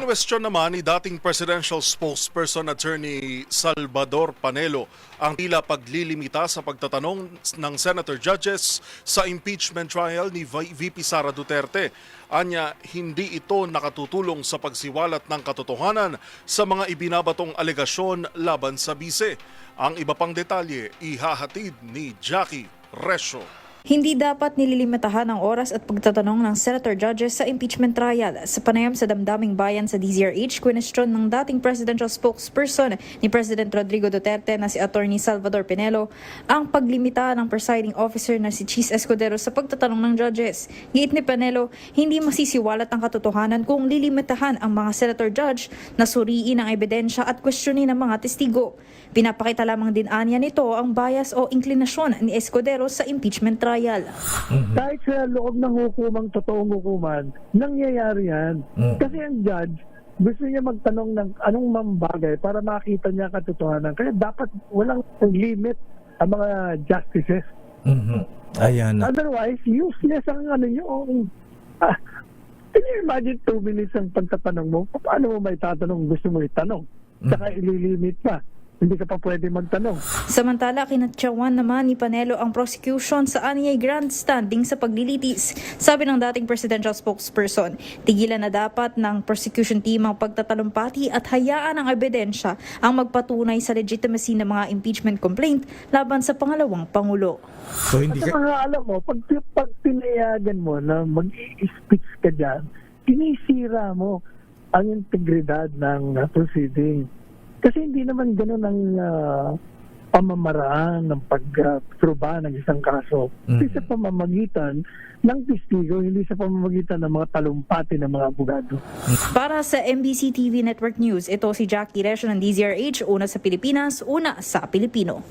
Kinwestiyon naman ni dating presidential spokesperson Attorney Salvador Panelo ang tila paglilimita sa pagtatanong ng senator judges sa impeachment trial ni VP Sara Duterte. Anya, hindi ito nakatutulong sa pagsiwalat ng katotohanan sa mga ibinabatong alegasyon laban sa bise. Ang iba pang detalye ihahatid ni Jackie Resho. Hindi dapat nililimitahan ang oras at pagtatanong ng senator judges sa impeachment trial. Sa panayam sa damdaming bayan sa DZRH, kwestiyon ng dating presidential spokesperson ni President Rodrigo Duterte na si Attorney Salvador Panelo ang paglimita ng presiding officer na si Chis Escudero sa pagtatanong ng judges. Giit ni Panelo, hindi masisiwalat ang katotohanan kung lilimitahan ang mga senator judge na suriin ang ebidensya at kwestiyonin ng mga testigo. Pinapakita lamang din anya nito ang bias o inklinasyon ni Escudero sa impeachment trial. Kahit sa loob ng hukumang totoong hukuman, nangyayari yan. Kasi ang judge, gusto niya magtanong ng anong mambagay para makita niya katotohanan. Kaya dapat walang limit ang mga justices. Ayan. Otherwise, useless ang yung... Can you imagine 2 minutes ang pagtatanong mo? Paano mo may tatanong gusto mo itanong? Saka ililimit pa. Hindi ka pa pwede magtanong. Samantala, kinatsawan naman ni Panelo ang prosecution sa anyay grandstanding sa paglilitis. Sabi ng dating presidential spokesperson, tigilan na dapat ng prosecution team ang pagtatalumpati at hayaan ang ebidensya ang magpatunay sa legitimacy ng mga impeachment complaint laban sa pangalawang Pangulo. So hindi At ka... mga alam mo, pag pinayagan mo na mag-i-speech ka dyan, sinisira mo ang integridad ng proceeding. Kasi hindi naman gano'n ang pamamaraan ng pagtruba ng isang kaso. Hindi sa pamamagitan ng testigo, hindi sa pamamagitan ng mga talumpati ng mga abogado. Para sa MBC TV Network News, ito si Jackie Resho ng DZRH, una sa Pilipinas, una sa Pilipino.